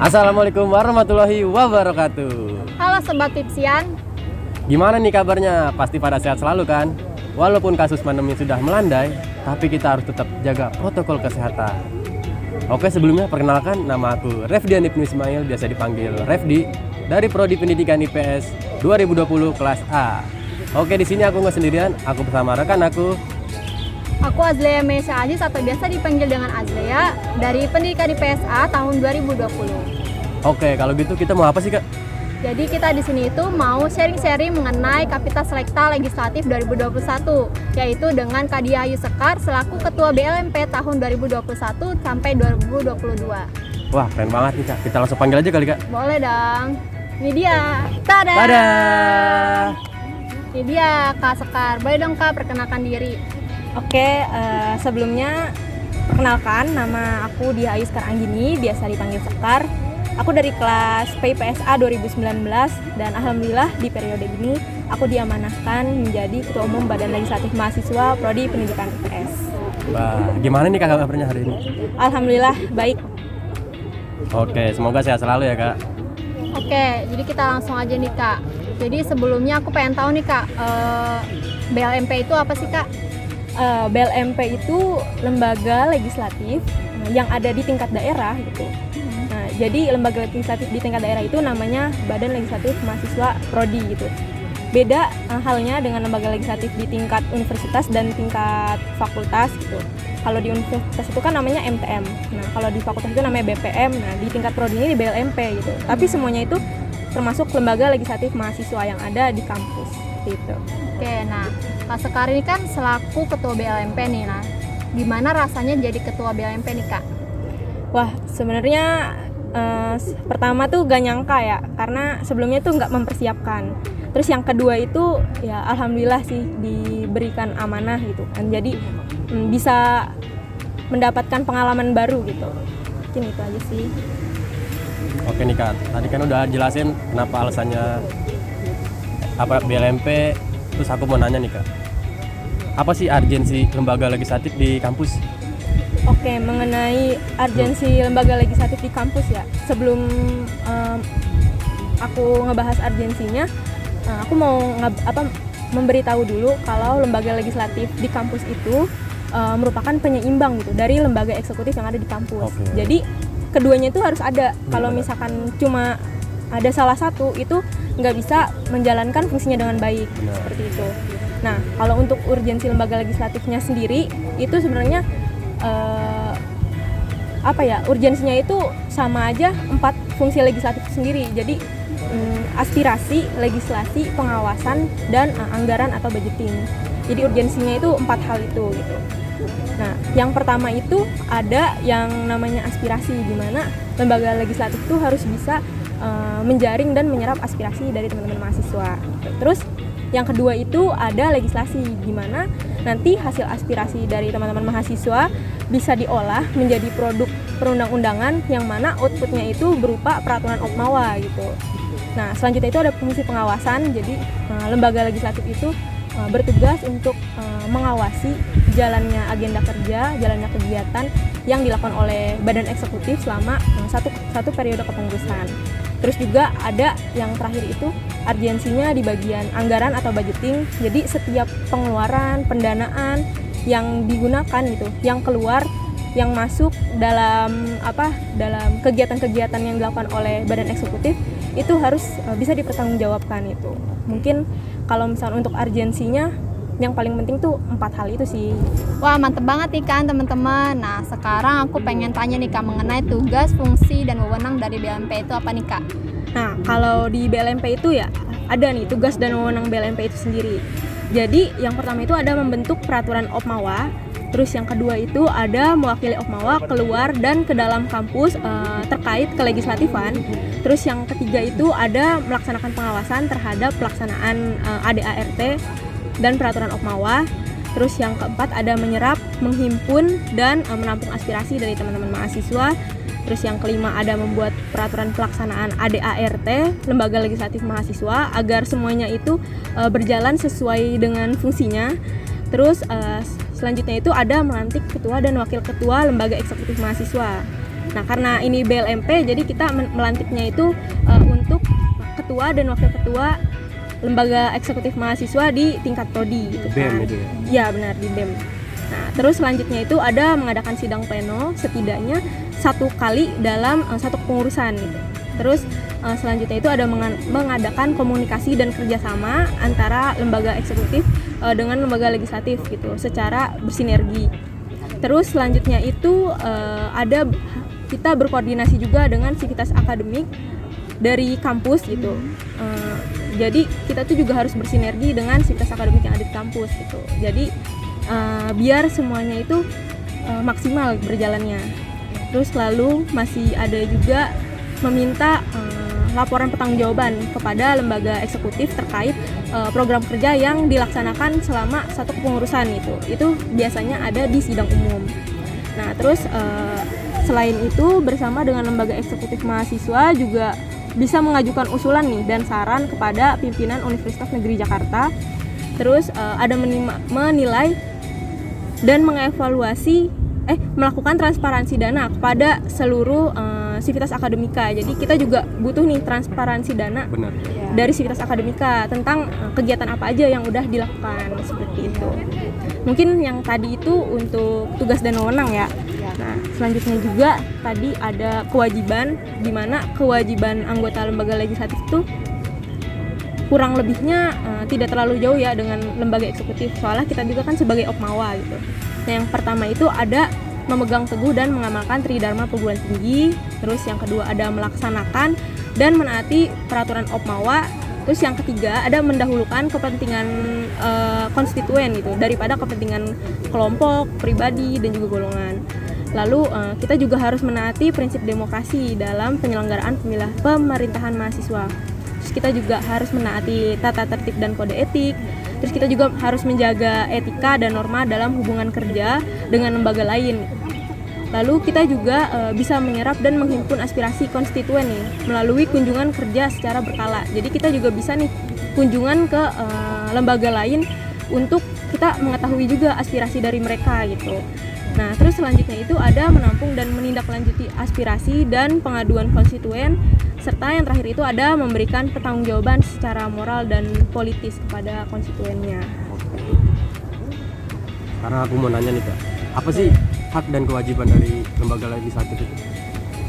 Assalamualaikum warahmatullahi wabarakatuh. Halo Sobat Tipsian. Gimana nih kabarnya? Pasti pada sehat selalu kan? Walaupun kasus pandemi sudah melandai, tapi kita harus tetap jaga protokol kesehatan. Oke, sebelumnya perkenalkan, nama aku Refdian Ibnu Ismail, biasa dipanggil Refdi, dari Prodi Pendidikan IPS 2020 kelas A. Oke, di sini aku nggak sendirian, aku bersama rekan aku. Aku Azlea Mesya Aziz atau biasa dipanggil dengan Azlea dari Pendidikan IPSA tahun 2020. Oke, kalau gitu kita mau apa sih, Kak? Jadi kita di sini itu mau sharing-sharing mengenai Kapita Selekta Legislatif 2021, yaitu dengan Kak Diah Ayu Sekar selaku Ketua BLMP tahun 2021 sampai 2022. Wah, keren banget nih, Kak. Kita langsung panggil aja kali, Kak. Boleh dong. Ini dia. Tada! Tada! Ini dia Kak Sekar. Boleh dong Kak perkenalkan diri. Oke, sebelumnya perkenalkan, nama aku Diah Ayu Sekar Anggini, biasa dipanggil Sekar. Aku dari kelas PIPSA 2019 dan alhamdulillah di periode ini aku diamanahkan menjadi Ketua Umum Badan Legislatif Mahasiswa Prodi Pendidikan IPS. Wah, gimana nih Kak kabarnya hari ini? Alhamdulillah baik. Oke, semoga sehat selalu ya, Kak. Oke, jadi kita langsung aja nih Kak. Jadi sebelumnya aku pengen tahu nih Kak, BLMP itu apa sih Kak? BLMP itu lembaga legislatif yang ada di tingkat daerah gitu. Nah, jadi lembaga legislatif di tingkat daerah itu namanya Badan Legislatif Mahasiswa Prodi gitu. Beda halnya dengan lembaga legislatif di tingkat universitas dan tingkat fakultas gitu. Kalau di universitas itu kan namanya MTM. Nah, kalau di fakultas itu namanya BPM. Nah, di tingkat prodi ini di BLMP gitu. Tapi semuanya itu termasuk lembaga legislatif mahasiswa yang ada di kampus gitu. Oke, nah Kak Sekar ini kan selaku Ketua BLMP nih. Nah, gimana rasanya jadi Ketua BLMP nih Kak? Wah, sebenarnya pertama tuh gak nyangka ya, karena sebelumnya tuh nggak mempersiapkan. Terus yang kedua itu ya alhamdulillah sih diberikan amanah gitu kan. Jadi bisa mendapatkan pengalaman baru gitu. Mungkin itu aja sih. Oke nih Kak, tadi kan udah jelasin kenapa alasannya apa BLMP, terus aku mau nanya nih Kak, apa sih urgensi lembaga legislatif di kampus? Oke, mengenai urgensi lembaga legislatif di kampus ya, sebelum aku ngebahas urgensinya, aku mau memberitahu dulu kalau lembaga legislatif di kampus itu merupakan penyeimbang gitu dari lembaga eksekutif yang ada di kampus. Oke. Jadi keduanya itu harus ada. Kalau misalkan cuma ada salah satu itu nggak bisa menjalankan fungsinya dengan baik. Benar. Seperti itu. Nah, kalau untuk urgensi lembaga legislatifnya sendiri itu sebenarnya urgensinya itu sama aja 4 fungsi legislatif sendiri. Jadi aspirasi, legislasi, pengawasan, dan anggaran atau budgeting. Jadi urgensinya itu 4 hal itu gitu. Nah, yang pertama itu ada yang namanya aspirasi, di mana lembaga legislatif itu harus bisa menjaring dan menyerap aspirasi dari teman-teman mahasiswa. Terus yang kedua itu ada legislasi, di mana nanti hasil aspirasi dari teman-teman mahasiswa bisa diolah menjadi produk perundang-undangan yang mana outputnya itu berupa peraturan Okmawa gitu. Nah, selanjutnya itu ada fungsi pengawasan. Jadi lembaga legislatif itu bertugas untuk mengawasi jalannya agenda kerja, jalannya kegiatan yang dilakukan oleh badan eksekutif selama satu periode kepengurusan. Terus juga ada yang terakhir itu urgensinya di bagian anggaran atau budgeting. Jadi setiap pengeluaran, pendanaan yang digunakan gitu, yang keluar, yang masuk dalam kegiatan-kegiatan yang dilakukan oleh badan eksekutif itu harus bisa dipertanggungjawabkan itu. Mungkin kalau misalnya untuk urgensinya yang paling penting tuh 4 hal itu sih. Wah, mantep banget nih kan teman-teman. Nah, sekarang aku pengen tanya nih Kak mengenai tugas, fungsi, dan wewenang dari BLMP itu apa nih Kak? Nah, kalau di BLMP itu ya ada nih tugas dan wewenang BLMP itu sendiri. Jadi yang pertama itu ada membentuk peraturan Okmawa. Terus yang kedua itu ada mewakili Okmawa keluar dan ke dalam kampus terkait kelegislatifan. Terus yang ketiga itu ada melaksanakan pengawasan terhadap pelaksanaan ADART dan peraturan Okmawa. Terus yang keempat ada menyerap, menghimpun, dan menampung aspirasi dari teman-teman mahasiswa. Terus yang kelima ada membuat peraturan pelaksanaan ADART, lembaga legislatif mahasiswa, agar semuanya itu berjalan sesuai dengan fungsinya. Terus selanjutnya itu ada melantik ketua dan wakil ketua lembaga eksekutif mahasiswa. Nah, karena ini BLMP, jadi kita melantiknya itu untuk ketua dan wakil ketua lembaga eksekutif mahasiswa di tingkat prodi gitu BEM kan. itu ya? Iya, benar, di BEM. Nah, terus selanjutnya itu ada mengadakan sidang pleno setidaknya 1 kali dalam 1 kepengurusan gitu. Terus selanjutnya itu ada mengadakan komunikasi dan kerjasama antara lembaga eksekutif dengan lembaga legislatif gitu secara bersinergi. Terus selanjutnya itu ada kita berkoordinasi juga dengan sivitas akademik dari kampus gitu. Jadi kita tuh juga harus bersinergi dengan sivitas akademik yang ada di kampus gitu. Jadi biar semuanya itu maksimal berjalannya. Terus lalu masih ada juga meminta laporan pertanggungjawaban kepada lembaga eksekutif terkait program kerja yang dilaksanakan selama 1 kepengurusan gitu. Itu biasanya ada di sidang umum. Nah, terus selain itu bersama dengan lembaga eksekutif mahasiswa juga bisa mengajukan usulan nih dan saran kepada pimpinan Universitas Negeri Jakarta. Terus ada menilai dan mengevaluasi melakukan transparansi dana kepada seluruh sivitas akademika. Jadi kita juga butuh nih transparansi dana. Benar. Dari sivitas akademika tentang kegiatan apa aja yang udah dilakukan seperti itu. Mungkin yang tadi itu untuk tugas dan wewenang ya. Nah, selanjutnya juga tadi ada kewajiban, di mana kewajiban anggota lembaga legislatif itu kurang lebihnya tidak terlalu jauh ya dengan lembaga eksekutif. Soalnya kita juga kan sebagai Opmawa gitu. Nah, yang pertama itu ada memegang teguh dan mengamalkan Tridharma perguruan tinggi. Terus yang kedua ada melaksanakan dan menaati peraturan Opmawa. Terus yang ketiga ada mendahulukan kepentingan konstituen gitu daripada kepentingan kelompok, pribadi dan juga golongan. Lalu kita juga harus menaati prinsip demokrasi dalam penyelenggaraan pemerintahan mahasiswa. Terus kita juga harus menaati tata tertib dan kode etik. Terus kita juga harus menjaga etika dan norma dalam hubungan kerja dengan lembaga lain. Lalu kita juga bisa menyerap dan menghimpun aspirasi konstituen nih melalui kunjungan kerja secara berkala. Jadi kita juga bisa nih kunjungan ke lembaga lain untuk kita mengetahui juga aspirasi dari mereka gitu. Nah, terus selanjutnya itu ada menampung dan menindaklanjuti aspirasi dan pengaduan konstituen, serta yang terakhir itu ada memberikan pertanggungjawaban secara moral dan politis kepada konstituennya. Karena aku mau nanya nih Kak, apa sih hak dan kewajiban dari lembaga legislatif itu?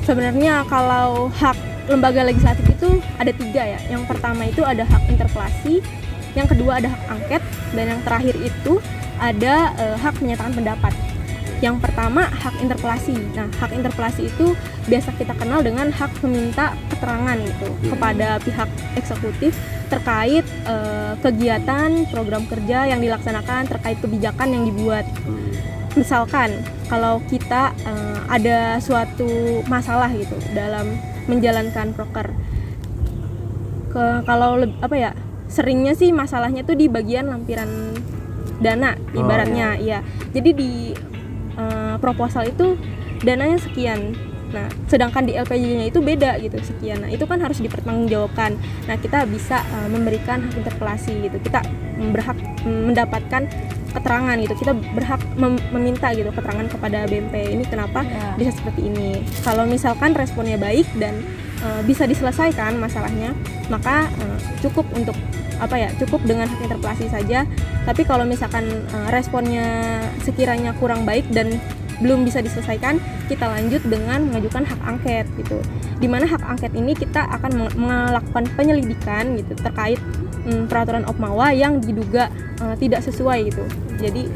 Sebenarnya kalau hak lembaga legislatif itu ada 3 ya. Yang pertama itu ada hak interpelasi, yang kedua ada hak angket, dan yang terakhir itu ada hak menyatakan pendapat. Yang pertama hak interpelasi. Nah, hak interpelasi itu biasa kita kenal dengan hak meminta keterangan gitu kepada pihak eksekutif terkait kegiatan program kerja yang dilaksanakan, terkait kebijakan yang dibuat. Misalkan kalau kita ada suatu masalah gitu dalam menjalankan proker, seringnya sih masalahnya tuh di bagian lampiran dana ibaratnya. Ya. Jadi di proposal itu dananya sekian. Nah, sedangkan di LPJ-nya itu beda gitu, sekian. Nah, itu kan harus dipertanggungjawabkan. Nah, kita bisa memberikan hak interpelasi gitu. Kita berhak mendapatkan keterangan gitu. Kita berhak meminta gitu keterangan kepada BMP ini kenapa bisa seperti ini. Kalau misalkan responnya baik dan bisa diselesaikan masalahnya, maka cukup untuk cukup dengan hak interpelasi saja. Tapi kalau misalkan responnya sekiranya kurang baik dan belum bisa diselesaikan, kita lanjut dengan mengajukan hak angket gitu. Dimana hak angket ini kita akan melakukan penyelidikan gitu terkait peraturan Opmawa yang diduga tidak sesuai gitu. Jadi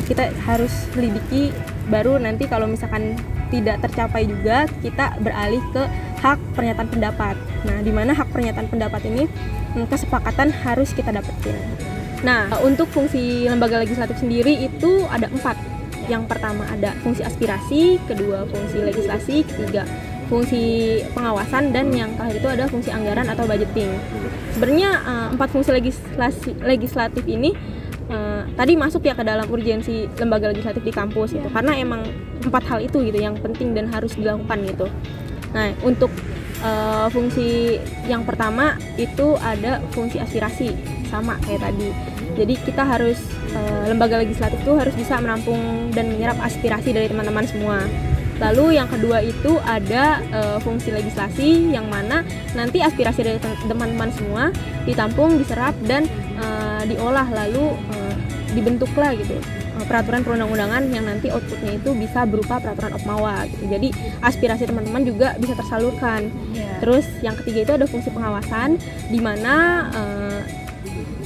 kita harus selidiki, baru nanti kalau misalkan tidak tercapai juga kita beralih ke hak pernyataan pendapat. Nah, dimana hak pernyataan pendapat ini kesepakatan harus kita dapetin. Nah, untuk fungsi lembaga legislatif sendiri itu ada 4. Yang pertama ada fungsi aspirasi, kedua fungsi legislasi, ketiga fungsi pengawasan, dan yang terakhir itu ada fungsi anggaran atau budgeting. Sebenarnya 4 fungsi legislatif ini tadi masuk ya ke dalam urgensi lembaga legislatif di kampus gitu, karena emang 4 hal itu gitu yang penting dan harus dilakukan gitu. Nah, untuk fungsi yang pertama itu ada fungsi aspirasi, sama kayak tadi. Jadi kita harus lembaga legislatif itu harus bisa menampung dan menyerap aspirasi dari teman-teman semua. Lalu yang kedua itu ada fungsi legislasi, yang mana nanti aspirasi dari teman-teman semua ditampung, diserap, dan diolah, lalu dibentuklah gitu peraturan perundang-undangan yang nanti outputnya itu bisa berupa peraturan Okmawa gitu. Jadi aspirasi teman-teman juga bisa tersalurkan. Terus yang ketiga itu ada fungsi pengawasan, di mana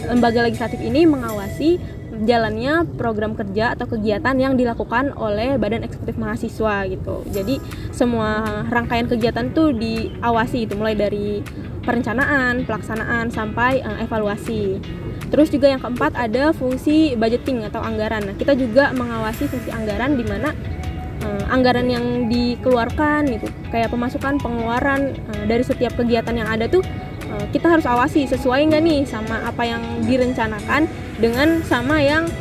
lembaga legislatif ini mengawasi jalannya program kerja atau kegiatan yang dilakukan oleh Badan Eksekutif Mahasiswa gitu. Jadi semua rangkaian kegiatan tuh diawasi itu, mulai dari perencanaan, pelaksanaan, sampai evaluasi. Terus juga yang keempat ada fungsi budgeting atau anggaran. Nah, kita juga mengawasi fungsi anggaran, di mana anggaran yang dikeluarkan gitu, kayak pemasukan, pengeluaran dari setiap kegiatan yang ada tuh kita harus awasi sesuai nggak nih sama apa yang direncanakan dengan sama yang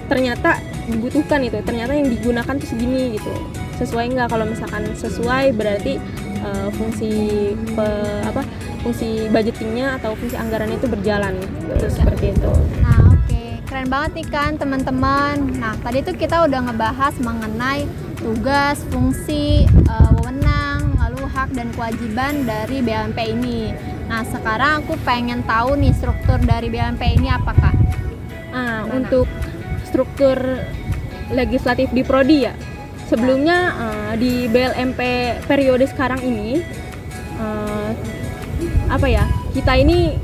ternyata dibutuhkan itu, ternyata yang digunakan tuh segini gitu, sesuai nggak. Kalau misalkan sesuai berarti fungsi budgetingnya atau fungsi anggarannya itu berjalan gitu, seperti itu. Nah, oke. Keren banget nih kan teman-teman. Nah, tadi tuh kita udah ngebahas mengenai tugas, fungsi, wewenang, lalu hak dan kewajiban dari BLMP ini. Nah, sekarang aku pengen tahu nih struktur dari BLMP ini apa, Kak? Untuk struktur legislatif di Prodi ya. Sebelumnya di BLMP periode sekarang ini kita ini,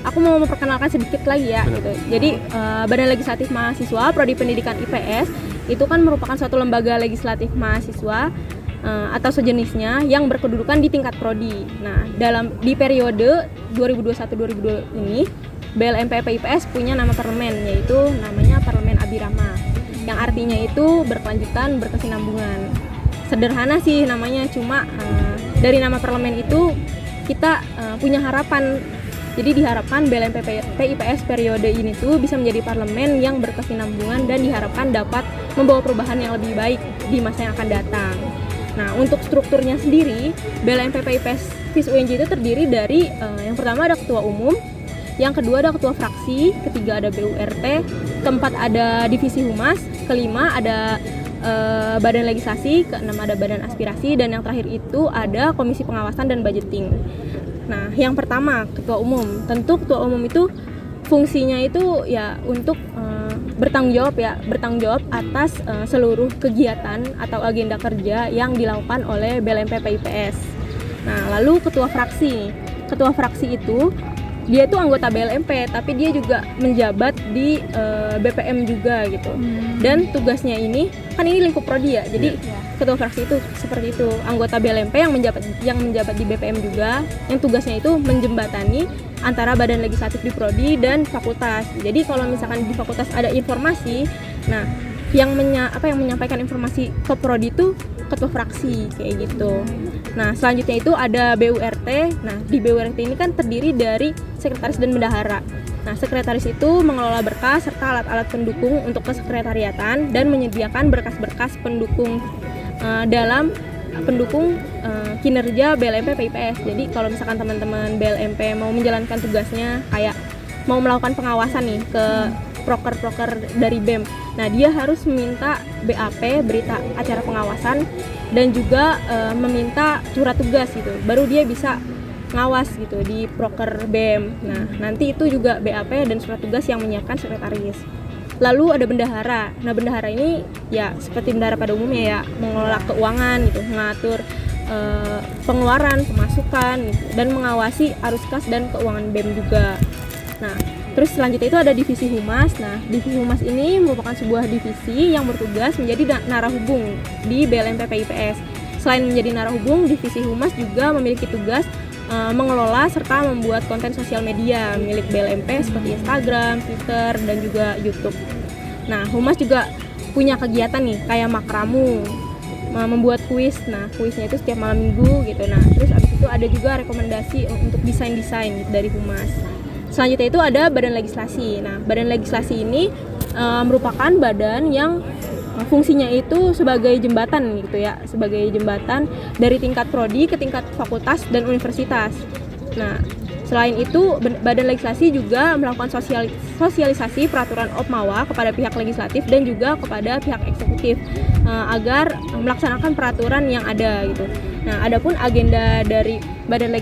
aku mau memperkenalkan sedikit lagi ya gitu. Jadi Badan Legislatif Mahasiswa Prodi Pendidikan IPS itu kan merupakan suatu lembaga legislatif mahasiswa atau sejenisnya yang berkedudukan di tingkat prodi. Nah, di periode 2021-2022 ini BLMP PIPS punya nama parlemen, yaitu namanya Parlemen Abirama, yang artinya itu berkelanjutan, berkesinambungan. Sederhana sih namanya, cuma dari nama parlemen itu kita punya harapan. Jadi diharapkan BLMP PIPS periode ini tuh bisa menjadi parlemen yang berkesinambungan dan diharapkan dapat membawa perubahan yang lebih baik di masa yang akan datang. Nah, untuk strukturnya sendiri, BLMP PIPS FIS UNJ itu terdiri dari yang pertama ada ketua umum, yang kedua ada ketua fraksi, ketiga ada BURT, keempat ada divisi humas, kelima ada badan legislasi, keenam ada badan aspirasi, dan yang terakhir itu ada komisi pengawasan dan budgeting. Nah, yang pertama ketua umum. Tentu ketua umum itu fungsinya itu ya untuk bertanggung jawab atas seluruh kegiatan atau agenda kerja yang dilakukan oleh BLMP PIPS. Nah, lalu ketua fraksi. Ketua fraksi itu dia tuh anggota BLMP, tapi dia juga menjabat di BPM juga gitu. Dan tugasnya ini kan ini lingkup prodi ya, jadi ketua fraksi itu seperti itu, anggota BLMP yang menjabat di BPM juga, yang tugasnya itu menjembatani antara badan legislatif di prodi dan fakultas. Jadi kalau misalkan di fakultas ada informasi, nah yang menyampaikan informasi ke prodi itu ketua fraksi kayak gitu. Nah, selanjutnya itu ada BURT. Nah, di BURT ini kan terdiri dari sekretaris dan bendahara. Nah, sekretaris itu mengelola berkas serta alat-alat pendukung untuk kesekretariatan dan menyediakan berkas-berkas pendukung kinerja BLMP PIPS. Jadi kalau misalkan teman-teman BLMP mau menjalankan tugasnya, kayak mau melakukan pengawasan nih ke proker-proker dari BEM, nah dia harus meminta BAP, berita acara pengawasan, dan juga meminta surat tugas gitu, baru dia bisa ngawas gitu di proker BEM. Nah, nanti itu juga BAP dan surat tugas yang menyiapkan sekretaris. Lalu ada bendahara. Nah, bendahara ini ya seperti bendahara pada umumnya ya, mengelola keuangan gitu, mengatur pengeluaran, pemasukan gitu, dan mengawasi arus kas dan keuangan BEM juga. Nah, terus selanjutnya itu ada divisi humas. Nah, divisi humas ini merupakan sebuah divisi yang bertugas menjadi narahubung di BLMP PIPS. Selain menjadi narahubung, divisi humas juga memiliki tugas mengelola serta membuat konten sosial media milik BLMP seperti Instagram, Twitter, dan juga YouTube. Nah, humas juga punya kegiatan nih kayak makramu, membuat kuis. Nah, kuisnya itu setiap malam minggu gitu. Nah, terus abis itu ada juga rekomendasi untuk desain-desain dari humas. Selanjutnya itu ada badan legislasi. Nah, badan legislasi ini merupakan badan yang fungsinya itu sebagai jembatan gitu ya, sebagai jembatan dari tingkat prodi ke tingkat fakultas dan universitas. Nah, Selain itu, Badan Legislasi juga melakukan sosialisasi peraturan Opmawa kepada pihak legislatif dan juga kepada pihak eksekutif agar melaksanakan peraturan yang ada gitu. Nah, adapun agenda dari Badan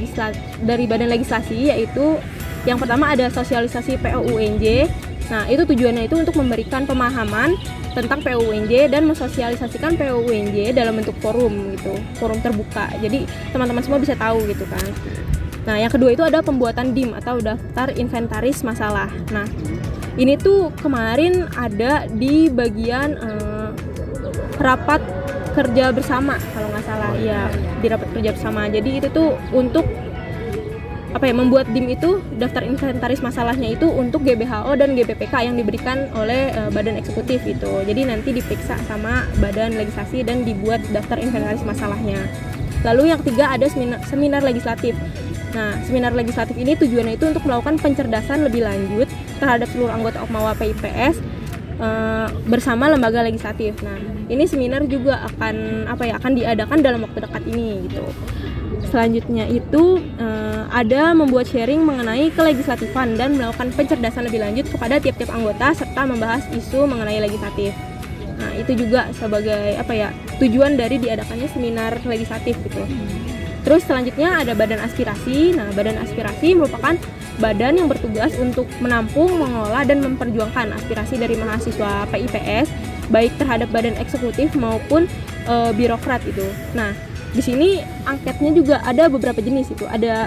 Legislasi yaitu yang pertama ada sosialisasi POUNJ. Nah, itu tujuannya itu untuk memberikan pemahaman tentang POUNJ dan mensosialisasikan POUNJ dalam bentuk forum gitu, forum terbuka. Jadi teman-teman semua bisa tahu gitu kan. Nah, yang kedua itu ada pembuatan DIM atau daftar inventaris masalah. Nah, ini tuh kemarin ada di bagian rapat kerja bersama kalau nggak salah, ya di rapat kerja bersama. Jadi itu tuh untuk membuat DIM itu daftar inventaris masalahnya itu untuk GBHO dan GBPK yang diberikan oleh badan eksekutif gitu. Jadi nanti diperiksa sama badan legislasi dan dibuat daftar inventaris masalahnya. Lalu yang ketiga ada seminar legislatif. Nah, seminar legislatif ini tujuannya itu untuk melakukan pencerdasan lebih lanjut terhadap seluruh anggota Opmawa PIPS bersama lembaga legislatif. Nah, ini seminar juga akan diadakan dalam waktu dekat ini gitu. Selanjutnya itu ada membuat sharing mengenai kelegislatifan dan melakukan pencerdasan lebih lanjut kepada tiap-tiap anggota serta membahas isu mengenai legislatif. Nah, itu juga sebagai tujuan dari diadakannya seminar legislatif gitu. Terus selanjutnya ada badan aspirasi. Nah, badan aspirasi merupakan badan yang bertugas untuk menampung, mengelola, dan memperjuangkan aspirasi dari mahasiswa PIPS, baik terhadap badan eksekutif maupun birokrat itu. Nah, di sini angketnya juga ada beberapa jenis itu. Ada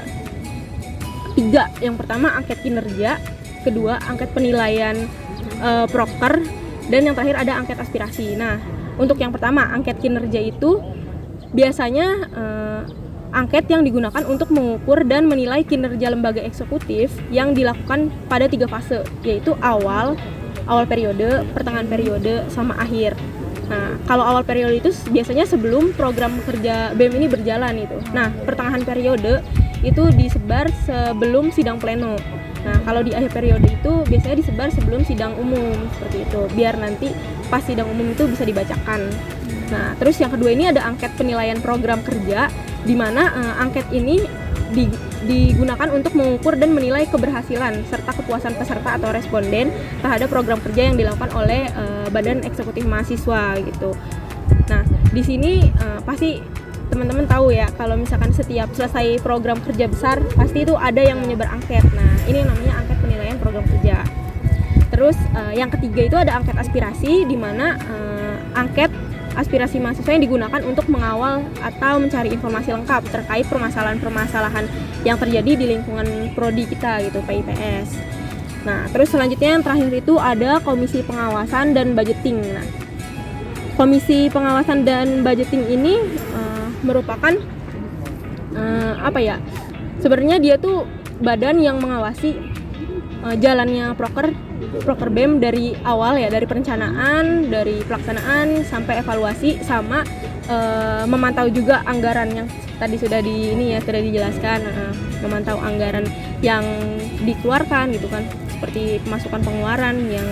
3. Yang pertama angket kinerja, kedua angket penilaian proker, dan yang terakhir ada angket aspirasi. Nah, untuk yang pertama angket kinerja itu biasanya angket yang digunakan untuk mengukur dan menilai kinerja lembaga eksekutif yang dilakukan pada 3 fase, yaitu awal periode, pertengahan periode, sama akhir. Nah, kalau awal periode itu biasanya sebelum program kerja BEM ini berjalan itu. Nah, pertengahan periode itu disebar sebelum sidang pleno. Nah, kalau di akhir periode itu biasanya disebar sebelum sidang umum, seperti itu, biar nanti pas sidang umum itu bisa dibacakan. Nah, terus yang kedua ini ada angket penilaian program kerja, di mana angket ini digunakan untuk mengukur dan menilai keberhasilan serta kepuasan peserta atau responden terhadap program kerja yang dilakukan oleh badan eksekutif mahasiswa gitu. Nah, di sini pasti teman-teman tahu ya, kalau misalkan setiap selesai program kerja besar pasti itu ada yang menyebar angket. Nah, ini namanya angket penilaian program kerja. Terus yang ketiga itu ada angket aspirasi, di mana angket aspirasi mahasiswa yang digunakan untuk mengawal atau mencari informasi lengkap terkait permasalahan-permasalahan yang terjadi di lingkungan prodi kita gitu, PIPS. Nah, terus selanjutnya yang terakhir itu ada komisi pengawasan dan budgeting. Nah, komisi pengawasan dan budgeting ini merupakan sebenarnya dia tuh badan yang mengawasi jalannya proker BEM dari awal ya, dari perencanaan, dari pelaksanaan sampai evaluasi, sama memantau juga anggaran yang tadi sudah dijelaskan, memantau anggaran yang dikeluarkan gitu kan, seperti pemasukan pengeluaran yang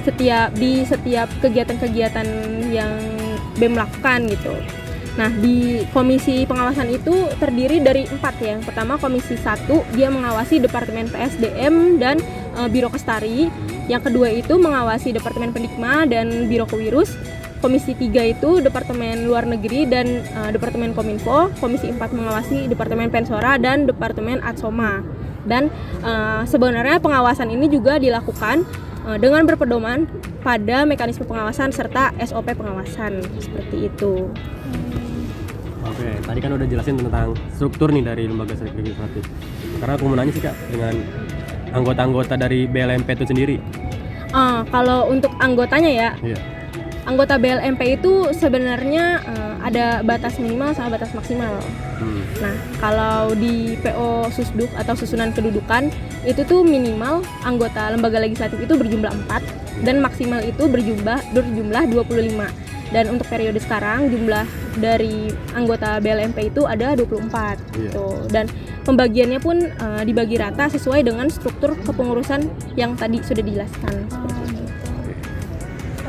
setiap kegiatan-kegiatan yang BEM lakukan gitu. Nah, di komisi pengawasan itu terdiri dari 4 ya. Yang pertama komisi 1, dia mengawasi Departemen PSDM dan Biro Kestari. Yang kedua itu mengawasi Departemen Pendikma dan Biro Kewirus. Komisi 3 itu Departemen Luar Negeri dan Departemen Kominfo. Komisi 4 mengawasi Departemen Pensora dan Departemen Adsoma. Dan sebenarnya pengawasan ini juga dilakukan dengan berpedoman pada mekanisme pengawasan serta SOP pengawasan, seperti itu. Oke, tadi kan udah jelasin tentang struktur nih dari lembaga legislatif. Karena aku mau nanya sih Kak, dengan anggota-anggota dari BLMP itu sendiri. Kalau untuk anggotanya ya, anggota BLMP itu sebenarnya ada batas minimal sama batas maksimal. Nah, kalau di PO Susduk atau susunan kedudukan itu tuh minimal anggota lembaga legislatif itu berjumlah 4 dan maksimal itu berjumlah 25. Dan untuk periode sekarang jumlah dari anggota BLMP itu ada 24 gitu. Dan pembagiannya pun dibagi rata sesuai dengan struktur kepengurusan yang tadi sudah dijelaskan.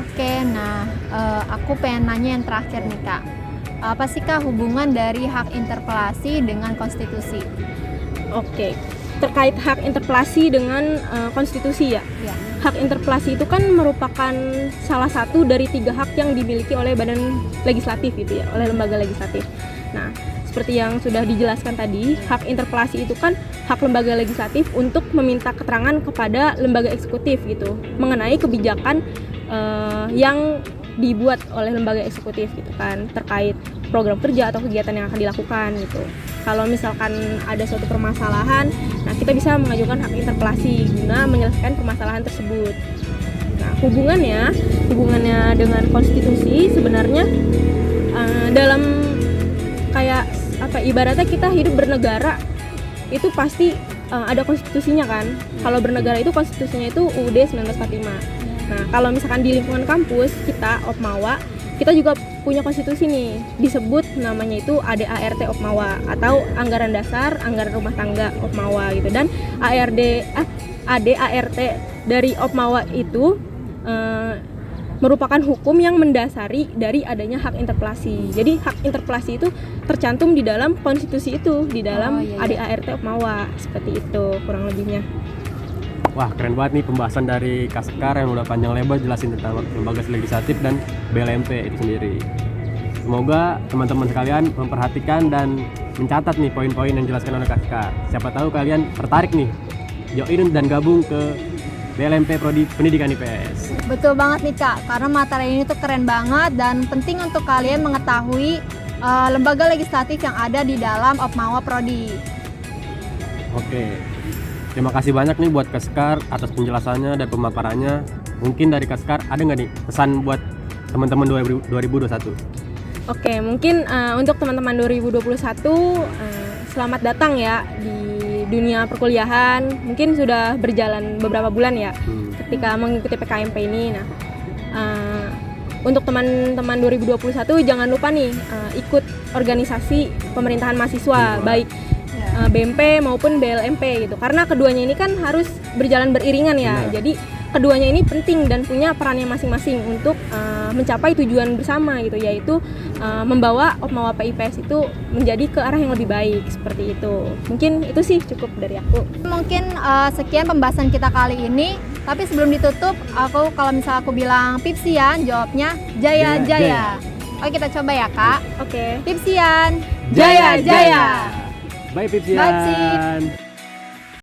Oke, nah aku pengen nanya yang terakhir nih Kak. Apa sih Kak hubungan dari hak interpelasi dengan konstitusi? Oke, terkait hak interpelasi dengan konstitusi ya. Ya. Hak interpelasi itu kan merupakan salah satu dari 3 hak yang dimiliki oleh badan legislatif gitu ya, oleh lembaga legislatif. Nah, seperti yang sudah dijelaskan tadi, hak interpelasi itu kan hak lembaga legislatif untuk meminta keterangan kepada lembaga eksekutif gitu mengenai kebijakan yang dibuat oleh lembaga eksekutif gitu kan, terkait program kerja atau kegiatan yang akan dilakukan gitu. Kalau misalkan ada suatu permasalahan, nah kita bisa mengajukan hak interpelasi guna menyelesaikan permasalahan tersebut. Nah, hubungannya dengan konstitusi sebenarnya dalam kayak apa, ibaratnya kita hidup bernegara itu pasti ada konstitusinya kan. Kalau bernegara itu konstitusinya itu UUD 1945. Nah, kalau misalkan di lingkungan kampus kita Opmawa, kita juga punya konstitusi nih, disebut namanya itu ADART Opmawa atau Anggaran Dasar Anggaran Rumah Tangga Opmawa gitu. Dan ADART dari Opmawa itu merupakan hukum yang mendasari dari adanya hak interpelasi. Jadi hak interpelasi itu tercantum di dalam konstitusi itu, di dalam ADART Opmawa, seperti itu kurang lebihnya. Wah, keren banget nih pembahasan dari Kak Sekar yang udah panjang lebar jelasin tentang lembaga legislatif dan BLMP itu sendiri. Semoga teman-teman sekalian memperhatikan dan mencatat nih poin-poin yang dijelaskan oleh Kak Sekar. Siapa tahu kalian tertarik nih join dan gabung ke BLMP Prodi Pendidikan IPS. Betul banget nih Kak, karena materi ini tuh keren banget dan penting untuk kalian mengetahui lembaga legislatif yang ada di dalam Opmawa Prodi. Oke, terima kasih banyak nih buat Kak Sekar atas penjelasannya dan pemaparannya. Mungkin dari Kak Sekar ada nggak nih pesan buat teman-teman 2021? Oke, mungkin untuk teman-teman 2021 selamat datang ya di dunia perkuliahan. Mungkin sudah berjalan beberapa bulan ya ketika mengikuti PKMP ini. Nah, untuk teman-teman 2021 jangan lupa nih ikut organisasi pemerintahan mahasiswa, baik BMP maupun BLMP gitu. Karena keduanya ini kan harus berjalan beriringan ya. Benar. Jadi keduanya ini penting dan punya perannya masing-masing untuk mencapai tujuan bersama gitu, yaitu membawa Opmawa PIPS itu menjadi ke arah yang lebih baik, seperti itu. Mungkin itu sih cukup dari aku. Mungkin sekian pembahasan kita kali ini. Tapi sebelum ditutup, kalau misal aku bilang Pipsian, jawabnya Jaya Jaya. Oke, kita coba ya Kak. Oke. Pipsian, Jaya, Jaya Jaya. Bye Pipsian. Bye, Cip.